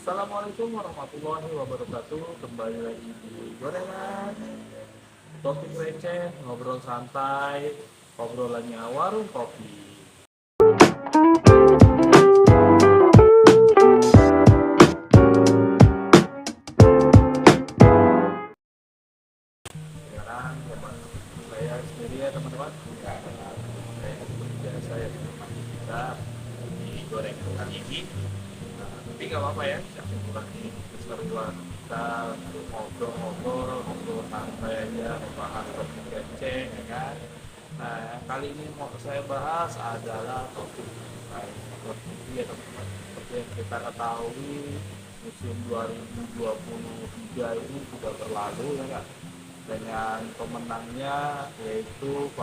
Assalamualaikum warahmatullahi wabarakatuh. Kembali lagi di Gorengan Topik receh, ngobrol santai, obrolannya warung kopi. Sekarang teman saya sendiri ya teman-teman. Ya, saya seperti biasa ya teman kita di Gorengan kali ini. Nah, tapi nggak apa-apa ya, siapa kurangi keseruan kita untuk ngobrol santai aja, membahas topik receh, ya kan. Nah, kali ini mau saya bahas adalah topik seperti ya teman-teman. Seperti yang kita ketahui, musim 2023 ini sudah berlalu ya kan, dengan pemenangnya yaitu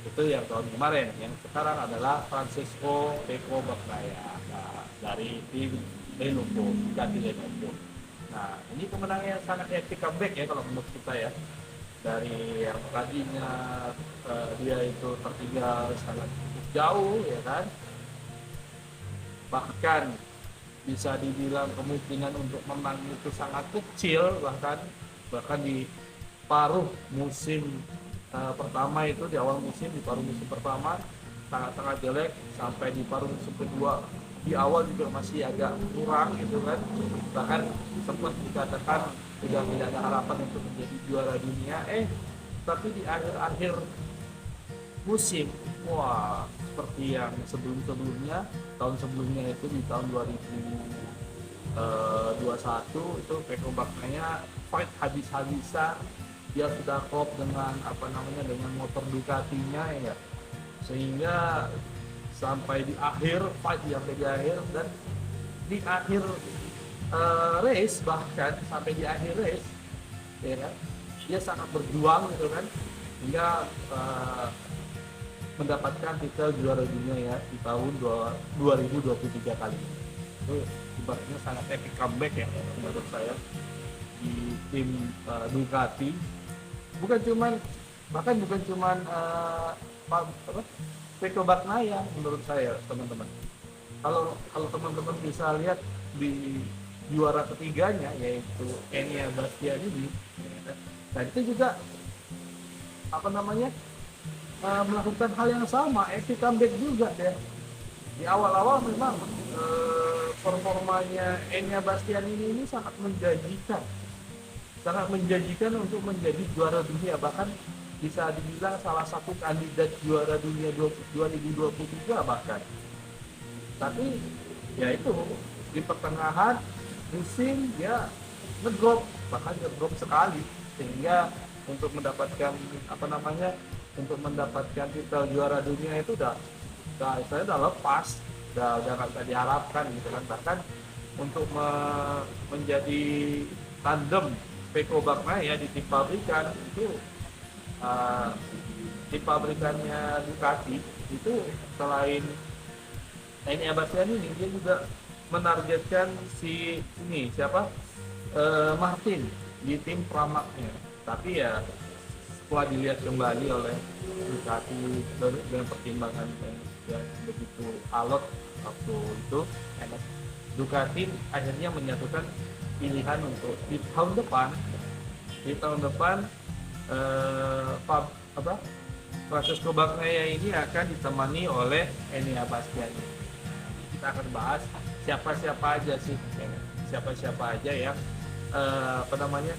itu yang tahun kemarin, yang sekarang adalah Francisco Peko Bagnaia, nah, dari tim Lenovo, ganti Lenovo. Nah, ini pemenangnya sangat epic comeback ya kalau menurut kita ya, dari yang tadinya dia itu tertinggal sangat jauh ya kan, bahkan bisa dibilang kemungkinan untuk menang itu sangat kecil, bahkan bahkan di paruh musim pertama, itu di awal musim, di paruh musim pertama sangat-sangat jelek, sampai di paruh musim kedua di awal juga masih agak kurang gitu kan, bahkan sempat dikatakan sudah tidak ada harapan untuk menjadi juara dunia, tapi di akhir-akhir musim, wah, seperti yang sebelum-sebelumnya, tahun sebelumnya itu di tahun 2021 itu Peko Baknanya fight habis-habisan, dia sudah klop dengan apa namanya, dengan motor Ducatinya ya, sehingga sampai di akhir fight, sampai di akhir, dan di akhir race, bahkan sampai di akhir race ya kan, dia sangat berjuang gitu kan, hingga mendapatkan titel juara dunia ya di tahun 2023 kali ini. Itu ibaratnya sangat epic comeback ya menurut saya di tim Ducati. Bukan cuman, bahkan bukan cuman Pecco Bagnaia menurut saya teman-teman. Kalau teman-teman bisa lihat di juara ketiganya yaitu Enea Bastianini, nah itu juga apa namanya, melakukan hal yang sama, epic comeback juga deh. Di awal-awal memang performanya Enya Bastian ini sangat menjanjikan untuk menjadi juara dunia, bahkan bisa dibilang salah satu kandidat juara dunia 2023 bahkan. Tapi ya itu, di pertengahan musim dia ngedrop, bahkan ngedrop sekali, sehingga untuk mendapatkan apa namanya, untuk mendapatkan titel juara dunia itu saya udah lepas, udah nggak bisa diharapkan gitu kan. Bahkan untuk menjadi tandem Pecco Bagnaia di tim pabrikan itu, tim pabrikannya Ducati itu, selain ini Abastian ini, dia juga menargetkan si ini siapa, Martin di tim Pramaknya. Tapi ya setelah dilihat kembali oleh Ducati dengan pertimbangan yang begitu alot waktu itu, Ducati akhirnya menyatukan pilihan untuk di tahun depan apa, Francesco Bagnaia ini akan ditemani oleh Enea Bastianini. Kita akan bahas siapa-siapa aja yang apa namanya,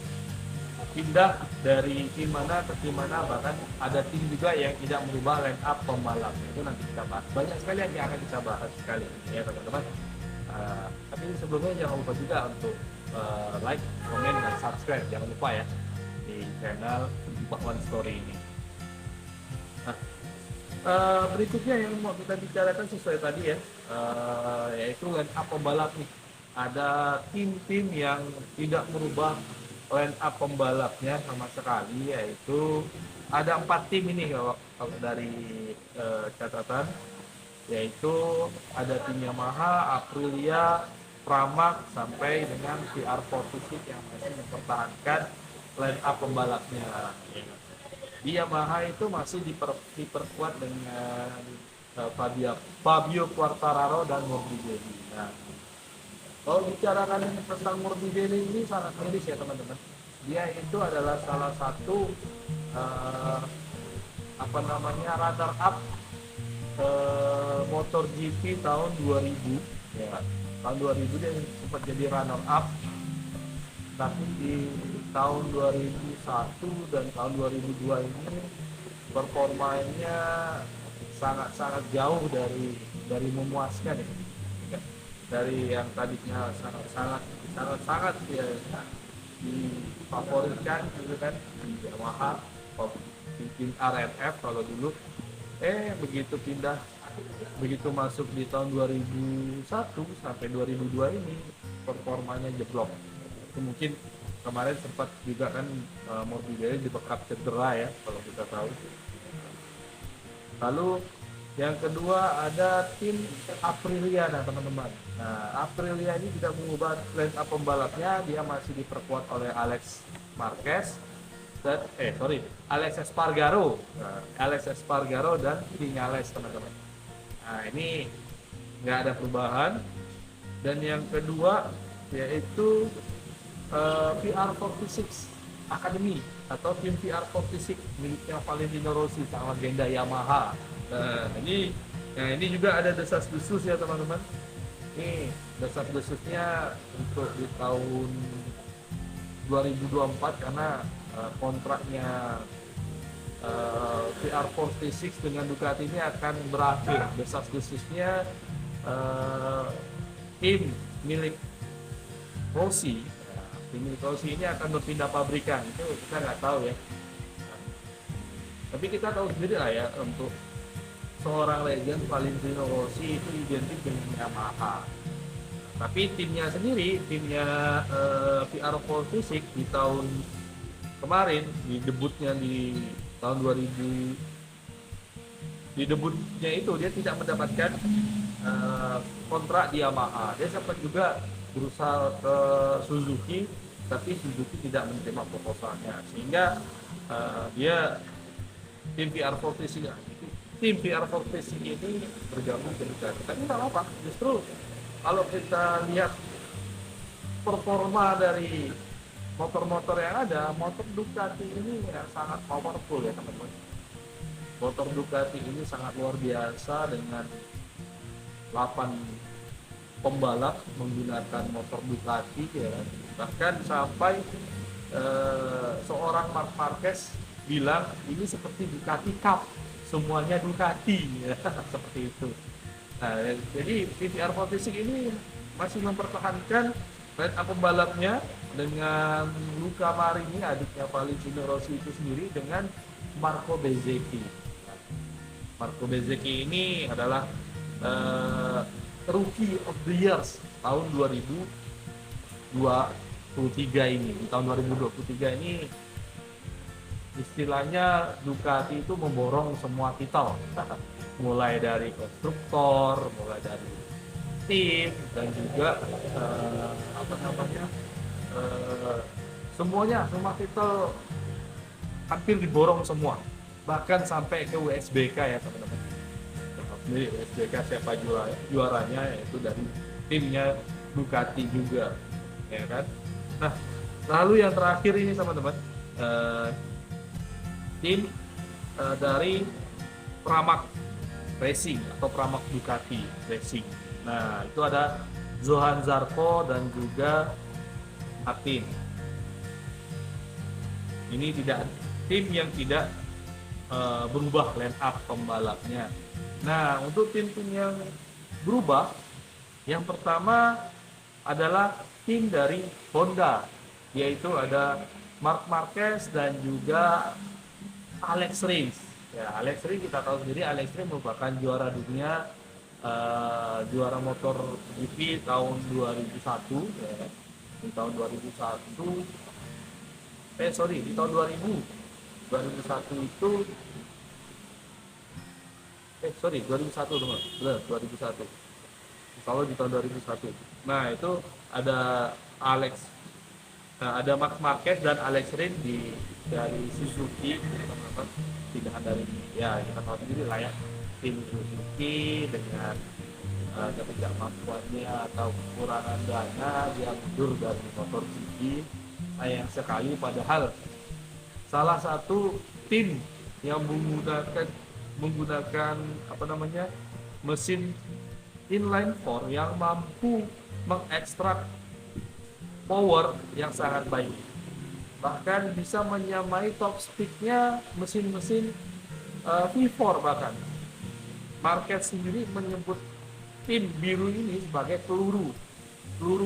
pindah dari tim mana ke tim mana, bahkan ada tim juga yang tidak merubah line up pembalap. Itu nanti kita bahas, banyak sekali yang akan kita bahas sekali ya teman-teman. Tapi sebelumnya jangan lupa juga untuk like, komen, dan subscribe, jangan lupa ya, di channel Pak One Story ini. Nah, berikutnya yang mau kita bicarakan sesuai tadi ya, yaitu line up pembalap nih. Ada tim-tim yang tidak merubah line up pembalapnya sama sekali, yaitu ada 4 tim ini kalau dari catatan, yaitu ada tim Yamaha, Aprilia, Pramac, sampai dengan PR Portusit yang masih mempertahankan line up pembalapnya. Di Yamaha itu masih diperkuat dengan Fabio Quartararo dan Morbidelli. Nah, Kalau bicarakan tentang Morbidelli ini sangat miris ya teman-teman. Dia itu adalah salah satu eh, apa namanya runner up motor GP tahun 2000 ya. Tahun 2000 dia sempat jadi runner up, tapi di tahun 2001 dan tahun 2002 ini performanya sangat-sangat jauh dari memuaskan ya. Dari yang tadinya sangat-sangat ya, difavoritkan gitu kan di Yamaha, di RNF kalau dulu, begitu masuk di tahun 2001 sampai 2002 ini performanya jeblok. Itu mungkin kemarin sempat juga kan Morbidelli dibekap cedera ya kalau kita tahu. Lalu yang kedua ada tim Aprilia, nah teman-teman. Nah Aprilia ini tidak mengubah line up pembalapnya, dia masih diperkuat oleh Alex Marquez dan Alex Espargaro, Alex Espargaro dan Viñales teman-teman. Nah ini nggak ada perubahan. Dan yang kedua yaitu VR46 Academy atau tim VR46 miliknya Valentino Rossi, sang legenda Yamaha. Nah ini juga ada desas-desus ya teman-teman. Ini desas-desusnya untuk di tahun 2024 karena kontraknya VR46 dengan Ducati ini akan berakhir. Desas-desusnya tim milik Rossi ini akan berpindah pabrikan, itu kita nggak tahu ya. Tapi kita tahu sendiri lah ya, untuk seorang legend Valentino Rossi itu identik dengan Yamaha. Tapi timnya sendiri, timnya VR46 di tahun kemarin, di debutnya di tahun 2000, di debutnya itu dia tidak mendapatkan kontrak di Yamaha. Dia sempat juga berusaha ke Suzuki, tapi Suzuki tidak menerima proposalnya, sehingga dia tim VR46 ini bergabung ke Ducati. Tapi nggak apa-apa, justru kalau kita lihat performa dari motor-motor yang ada, motor Ducati ini ya sangat powerful ya teman-teman. Motor Ducati ini sangat luar biasa dengan 8 pembalap menggunakan motor Ducati ya. Bahkan sampai seorang Marc Marquez bilang ini seperti Ducati Cup, semuanya Ducati ya. Seperti itu. Nah, jadi VR46 ini masih mempertahankan line up pembalapnya dengan Luca Marini, adiknya Valentino Rossi itu sendiri, dengan Marco Bezzecchi. Marco Bezzecchi ini adalah Rookie of the Years tahun 2023 ini. Di tahun 2023 ini istilahnya Ducati itu memborong semua titel, mulai dari konstruktor, mulai dari tim, dan juga semua titel hampir diborong semua, bahkan sampai ke WSBK ya teman-teman. Jadi WSBK siapa juaranya, yaitu dari timnya Ducati juga ya kan. Nah lalu yang terakhir ini teman-teman, tim dari Pramac Racing atau Pramac Ducati Racing. Nah itu ada Johan Zarco dan juga Martin. Ini tim yang tidak berubah line up pembalapnya. Nah untuk tim-tim yang berubah, yang pertama adalah tim dari Honda, yaitu ada Marc Marquez dan juga Alex Rins. Ya, Alex Rins kita tahu sendiri, Alex Rins merupakan juara dunia, juara motor GP tahun 2001 ya. Di tahun 2001 di tahun 2001 itu 2001 teman, benar 2001. Kalau di tahun 2001. Nah itu ada ada Marc Marquez dan Alex Rins dari Suzuki, teman-teman. Tidak dari, ya kita tahu sendiri lah ya, tim Suzuki dengan ketidakmampuannya atau kekurangan dana dia mundur dari MotoGP. Sayang sekali, padahal salah satu tim yang menggunakan apa namanya mesin inline 4 yang mampu mengekstrak power yang sangat baik, bahkan bisa menyamai top speednya mesin-mesin V4. Bahkan Marquez sendiri menyebut tim biru ini sebagai peluru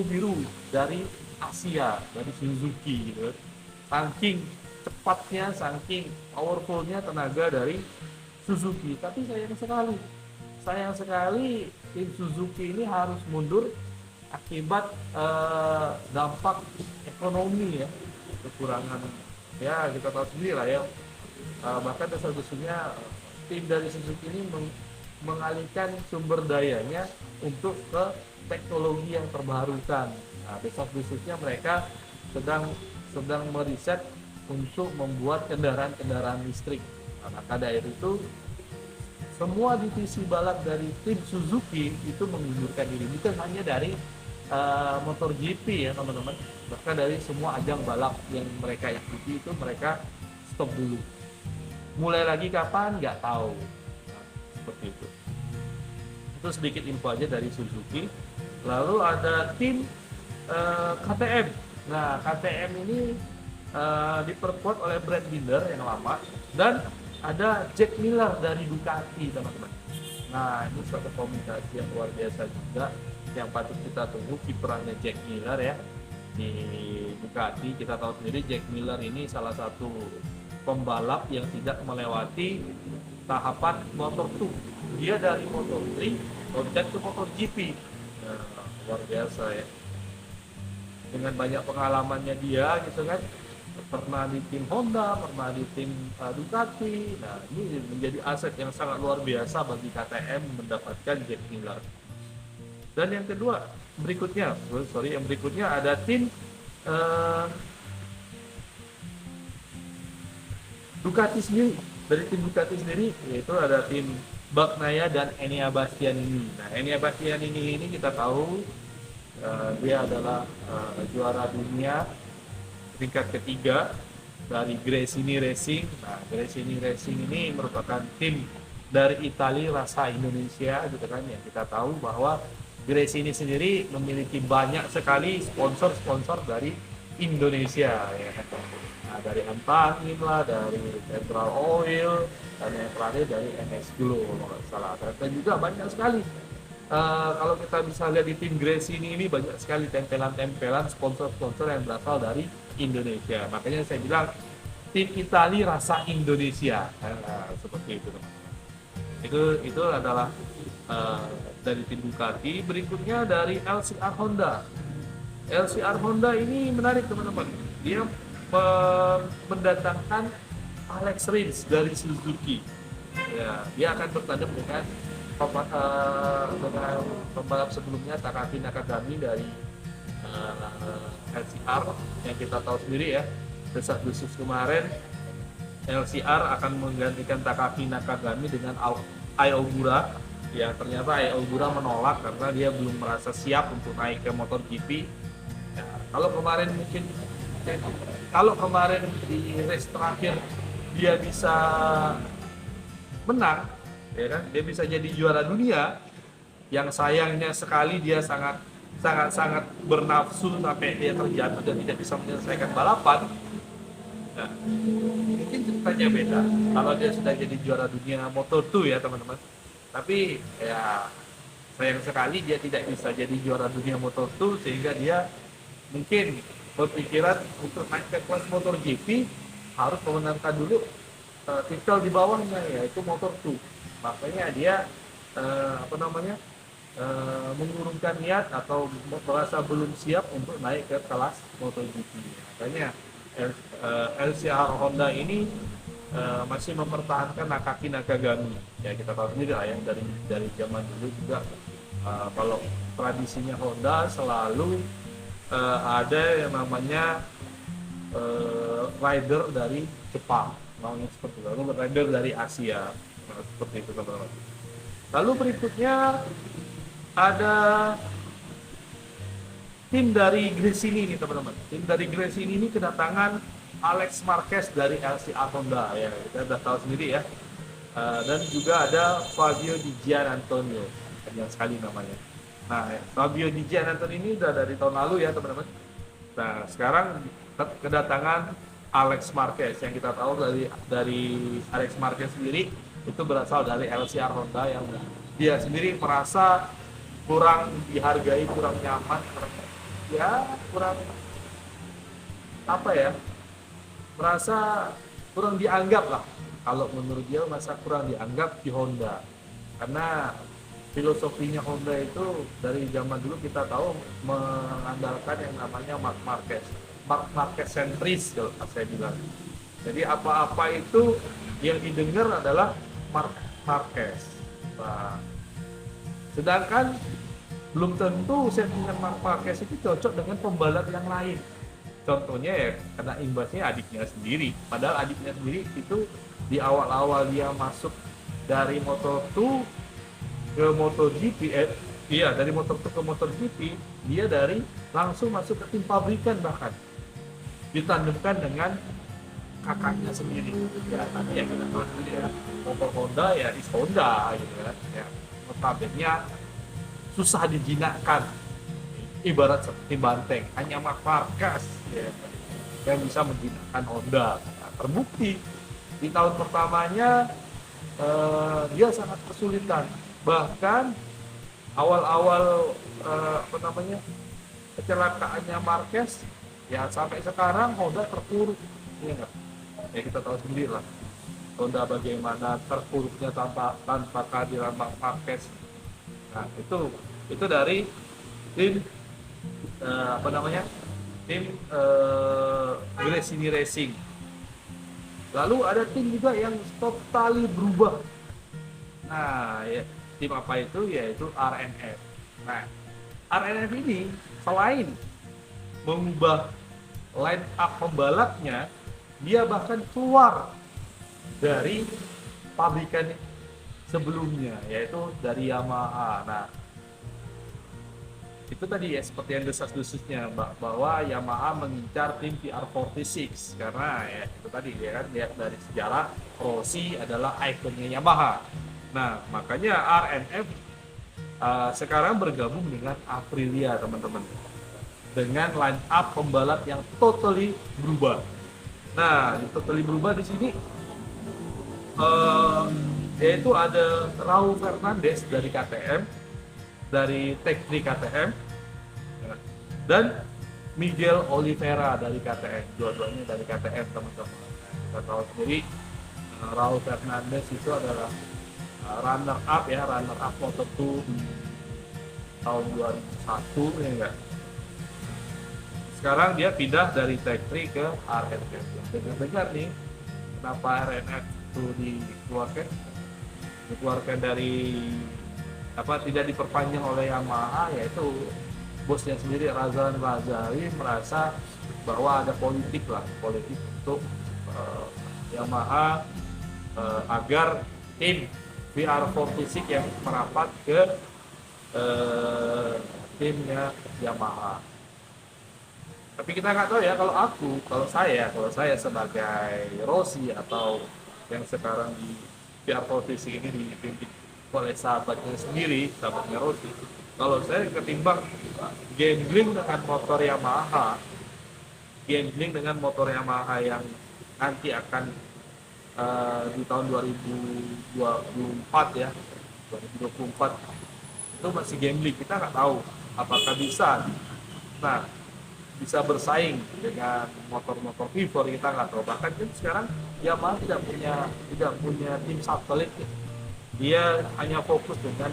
biru dari Asia, dari Suzuki gitu. Saking cepatnya, saking powerfulnya tenaga dari Suzuki. Tapi sayang sekali tim Suzuki ini harus mundur akibat dampak ekonomi ya, kekurangan ya, kita tahu sendiri lah ya. Bahkan desas-desusnya tim dari Suzuki ini mengalihkan sumber dayanya untuk ke teknologi yang terbarukan. Nah, desas-desusnya mereka sedang meriset untuk membuat kendaraan listrik. Nah, maka dari itu semua divisi balap dari tim Suzuki itu mengundurkan diri, bukan hanya dari MotoGP ya teman-teman, bahkan dari semua ajang balap yang mereka ikuti itu mereka stop dulu. Mulai lagi kapan nggak tahu. Nah, seperti itu. Itu sedikit info aja dari Suzuki. Lalu ada tim KTM. Nah, KTM ini diperkuat oleh Brad Binder yang lama, dan ada Jack Miller dari Ducati, teman-teman. Nah, ini suatu komunikasi yang luar biasa juga yang patut kita tunggu, kiprahnya Jack Miller ya di Ducati. Kita tahu sendiri Jack Miller ini salah satu pembalap yang tidak melewati tahapan Moto2. Dia dari Moto3 loncat ke MotoGP. Nah, luar biasa ya, dengan banyak pengalamannya dia gitu kan, pernah di tim Honda, pernah di tim Ducati. Nah, ini menjadi aset yang sangat luar biasa bagi KTM mendapatkan Jack Miller. Dan yang berikutnya ada tim Ducati sendiri. Dari tim Ducati sendiri yaitu ada tim Bagnaia dan Enea Bastianini. Nah, Enea Bastianini ini kita tahu dia adalah juara dunia tingkat ketiga dari Gresini Racing. Nah, Gresini Racing ini merupakan tim dari Italia rasa Indonesia gitu kan, yang kita tahu bahwa Gresini sendiri memiliki banyak sekali sponsor dari Indonesia ya. Nah, dari Antangin lah, dari Central Oil, dan yang terakhir dari MS Glow kalau nggak salah. Dan juga banyak sekali kalau kita bisa lihat di tim Gresini ini banyak sekali tempelan-tempelan sponsor-sponsor yang berasal dari Indonesia. Makanya saya bilang tim Italia rasa Indonesia. Seperti itu. Itu adalah dari tim Ducati. Berikutnya dari LCR Honda. LCR Honda ini menarik teman-teman. Dia mendatangkan Alex Rins dari Suzuki. Ya, dia akan bertandem dengan pembalap sebelumnya Takaki Nakagami dari LCR yang kita tahu sendiri ya, desas-desus kemarin LCR akan menggantikan Takaki Nakagami dengan Ai Ogura. Ya, ternyata Ai Ogura menolak karena dia belum merasa siap untuk naik ke MotoGP. Ya, kalau kemarin di race terakhir dia bisa menang, ya kan? Dia bisa jadi juara dunia. Yang sayangnya sekali dia sangat bernafsu sampai dia terjatuh dan tidak bisa menyelesaikan balapan. Nah, mungkin ceritanya beda kalau dia sudah jadi juara dunia Moto2 ya teman-teman. Tapi ya sayang sekali dia tidak bisa jadi juara dunia Moto2, sehingga dia mungkin berpikiran untuk naik ke kelas MotoGP harus memenangkan dulu titel di bawahnya, yaitu Moto2. Makanya dia mengurungkan niat atau merasa belum siap untuk naik ke kelas MotoGP. Makanya LCR Honda ini masih mempertahankan Nakaki Nakagami. Ya, kita tahu sendiri lah ya, dari zaman dulu juga kalau tradisinya Honda selalu ada yang namanya rider dari Jepang, namanya seperti itu, lalu rider dari Asia, seperti itu teman-teman. Lalu berikutnya ada tim dari Gresini nih teman-teman. Tim dari Gresini ini kedatangan Alex Marquez dari LCR Honda ya, kita udah tahu sendiri ya. Dan juga ada Fabio Di Giannantonio, yang sekali namanya. Nah, Fabio Di Giannantonio ini udah dari tahun lalu ya teman-teman. Nah, sekarang kedatangan Alex Marquez yang kita tahu dari Alex Marquez sendiri itu berasal dari LCR Honda yang dia sendiri merasa kurang dihargai, kurang nyaman, kurang apa ya, merasa kurang dianggap lah. Kalau menurut dia merasa kurang dianggap di Honda karena filosofinya Honda itu dari zaman dulu kita tahu mengandalkan yang namanya Mark Marquez sentris kalau saya bilang. Jadi apa-apa itu yang didengar adalah Mark Marquez. Nah, sedangkan belum tentu sentimen Mark Marquez itu cocok dengan pembalap yang lain. Contohnya ya karena imbasnya adiknya sendiri. Padahal adiknya sendiri itu di awal-awal dia masuk dari Moto2 ke MotoGP, dari Moto2 ke MotoGP, dia langsung masuk ke tim pabrikan bahkan ditandemkan dengan kakaknya sendiri. Ya tadi yang kita tahu sendiri ya, motor Honda ya di Honda gitu kan. Ya, notabene susah dijinakkan, ibarat seperti banteng, hanya Mark Marquez ya, yang bisa menjinakkan Honda. Nah, terbukti di tahun pertamanya dia sangat kesulitan, bahkan awal-awal kecelakaannya Marquez ya sampai sekarang Honda terpuruk ya enggak? Ya kita tahu sendiri lah Honda bagaimana terpuruknya tanpa kehadiran Marquez. Nah itu dari tim tim Gresini Racing. Lalu ada tim juga yang totally berubah. Nah, ya, tim apa itu? Yaitu RNF. Nah, RNF ini selain mengubah line up pembalapnya, dia bahkan keluar dari pabrikan sebelumnya, yaitu dari Yamaha. Nah, itu tadi ya seperti yang desas-desusnya bahwa Yamaha mengincar tim PR46 karena ya itu tadi ya kan lihat dari sejarah Rossi adalah ikonnya Yamaha. Nah makanya RNF sekarang bergabung dengan Aprilia teman-teman dengan line up pembalap yang totally berubah. Nah totally berubah di sini yaitu ada Raul Fernandez dari KTM, dari Tech 3 KTM, dan Miguel Oliveira dari KTM. Dua-duanya dari KTM teman-teman. Kita tahu sendiri Raul Fernandez itu adalah runner up Moto2 tahun 2001 ya enggak. Sekarang dia pindah dari Tech 3 ke RNF. Dengar nih kenapa RNF itu dikeluarkan dari tidak diperpanjang oleh Yamaha, yaitu bosnya sendiri Razan Razali merasa bahwa ada politik untuk Yamaha agar tim VR46 yang merapat ke timnya Yamaha. Tapi kita nggak tahu ya, kalau saya sebagai Rossi atau yang sekarang di VR46 ini dipimpin oleh sahabatnya Rossi. Kalau saya ketimbang gambling dengan motor Yamaha yang nanti akan di tahun 2024 ya, 2024 itu masih gambling, kita nggak tahu apakah bisa bersaing dengan motor-motor Vivor, kita nggak tahu. Bahkan kan sekarang Yamaha tidak punya tim satelit. Dia hanya fokus dengan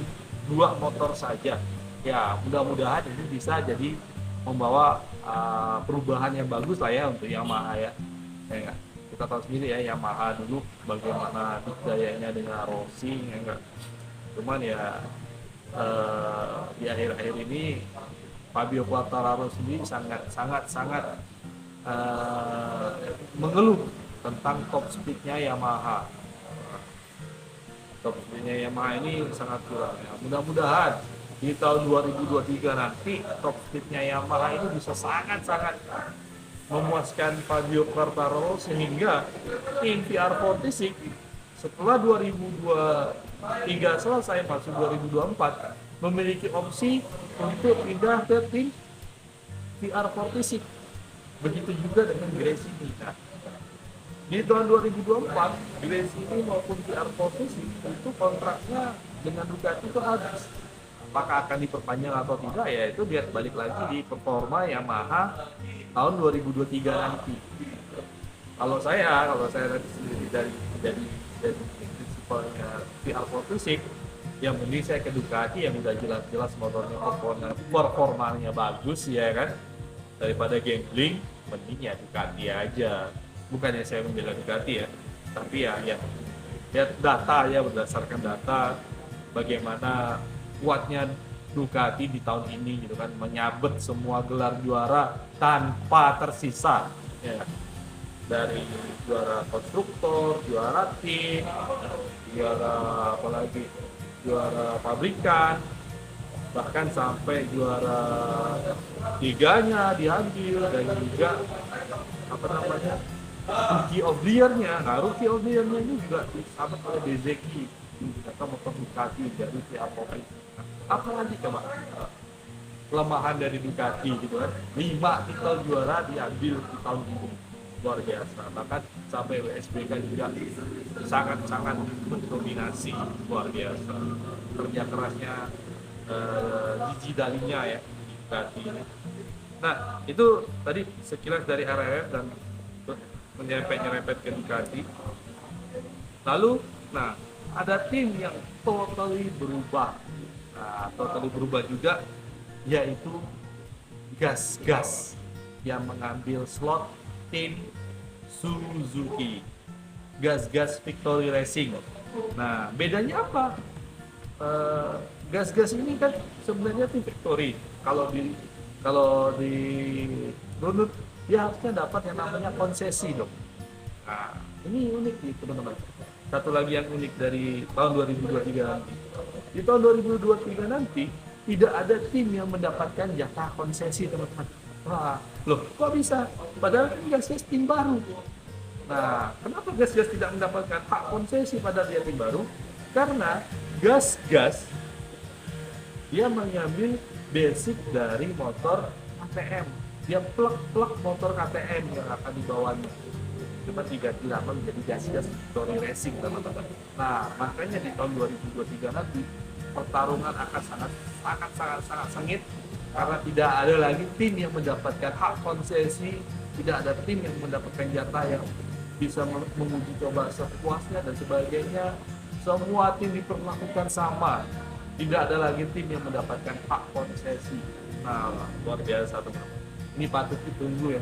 2 motor saja. Ya mudah-mudahan ini bisa jadi membawa perubahan yang bagus lah ya untuk Yamaha ya. Kita tahu sendiri ya Yamaha dulu bagaimana dikdayanya dengan Rossi ya enggak. Cuman ya di akhir-akhir ini Fabio Quartararo sendiri sangat mengeluh tentang top speednya Yamaha. Top speednya Yamaha ini sangat kurang ya. Mudah-mudahan di tahun 2023 nanti top speednya Yamaha ini bisa sangat-sangat memuaskan Fabio Quartararo, sehingga tim VR46 setelah 2023 selesai masuk 2024 memiliki opsi untuk pindah ke tim VR46. Begitu juga dengan Gresini. Nah, di tahun 2024 Gresini maupun VR46 itu kontraknya dengan Ducati itu habis. Apakah akan diperpanjang atau tidak, ya itu biar balik lagi di performa Yamaha tahun 2023 nanti. Kalau saya nanti sendiri dari prinsipalnya VR46, yang mending saya ke Ducati yang udah jelas-jelas motornya performanya bagus ya kan, daripada gambling. Mending ya Ducati aja. Bukannya saya membela Ducati ya, tapi ya data, ya berdasarkan data bagaimana kuatnya Ducati di tahun ini gitu kan, menyabet semua gelar juara tanpa tersisa ya. Dari juara konstruktor, juara tim, juara apalagi juara pabrikan, bahkan sampai juara liganya diambil, dan juga apa namanya Rookie of the Year-nya. Nah, Rookie of the Year-nya ini juga disabet oleh Bezzecchi, atau motor Ducati dari VR46. Apa lagi coba kelemahan dari Ducati gitu kan, 5 titel juara diambil di tahun ini, luar biasa. Bahkan sampai WSBK juga sangat-sangat mendominasi, luar biasa. Kerja kerasnya Gigi Dalinya ya Ducati. Nah, itu tadi sekilas dari RRF dan menyerempet ke Ducati. Lalu, nah, ada tim yang totally berubah. Nah, totally berubah juga, yaitu Gas-Gas yang mengambil slot tim Suzuki. Gas-Gas Victory Racing. Nah, bedanya apa? Gas-Gas ini kan sebenarnya tim Victory. Kalau di runut dia harusnya dapat yang namanya konsesi dong. Nah, ini unik nih teman-teman. Satu lagi yang unik dari tahun 2023 nanti. Di tahun 2023 nanti tidak ada tim yang mendapatkan jatah konsesi, teman-teman. Wah, loh kok bisa? Padahal kan Gas-Gas tim baru. Nah, kenapa Gas-Gas tidak mendapatkan hak konsesi pada dia tim baru? Karena Gas-Gas dia mengambil basic dari motor KTM. Dia plug motor KTM yang akan dibawanya. Cuma diganti nama menjadi Gas-Gas Victory Racing, teman-teman. Nah, makanya di tahun 2023 nanti pertarungan akan sangat sengit, karena tidak ada lagi tim yang mendapatkan hak konsesi, tidak ada tim yang mendapatkan jatah yang bisa menguji coba sepuasnya dan sebagainya. Semua tim diperlakukan sama, tidak ada lagi tim yang mendapatkan hak konsesi. Nah, luar biasa teman-teman. Ini patut ditunggu ya,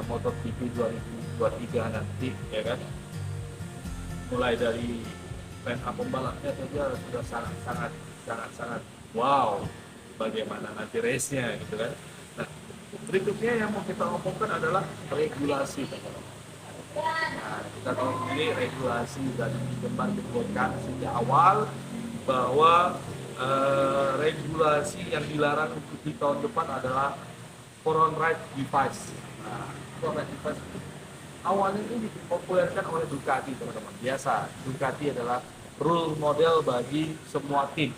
MotoGP 2023 nanti ya kan. Mulai dari line up pembalapnya saja sudah sangat wow, bagaimana nanti race-nya gitu kan. Nah, berikutnya yang mau kita omongkan adalah regulasi. Nah, kita tahu ini regulasi dan digembar-gemborkan sejak awal bahwa regulasi yang dilarang untuk di tahun depan adalah front right device. Nah, front right device awalnya ini dipopulerkan oleh Ducati, teman-teman. Biasa, Ducati adalah role model bagi semua tim.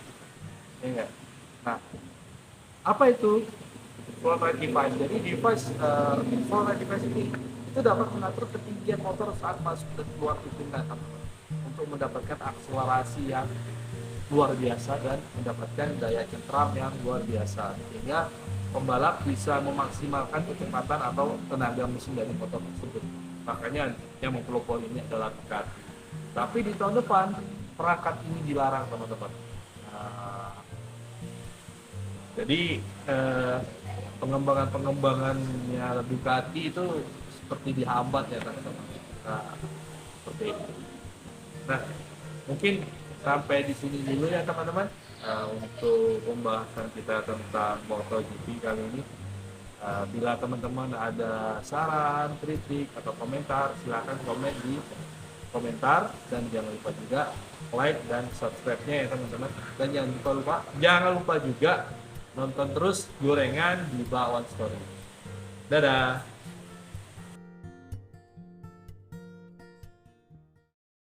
Ya enggak? Nah, apa itu front right device? Jadi front right device ini itu dapat mengatur ketinggian motor saat masuk dan keluar tikungan, untuk mendapatkan akselerasi yang luar biasa dan mendapatkan daya cengkram yang luar biasa, sehingga pembalap bisa memaksimalkan kecepatan atau tenaga mesin dari motor tersebut. Makanya yang mempelopor ini adalah Ducati. Tapi di tahun depan perangkat ini dilarang, teman-teman. Jadi pengembangannya Ducati itu seperti dihambat ya, teman-teman. Seperti itu. Nah, mungkin sampai di sini dulu ya teman-teman, untuk pembahasan kita tentang MotoGP kali ini. Bila teman-teman ada saran, kritik atau komentar, silakan komen di komentar, dan jangan lupa juga like dan subscribe-nya ya teman-teman. Dan jangan lupa juga nonton terus gorengan di Bakwan Story. Dadah.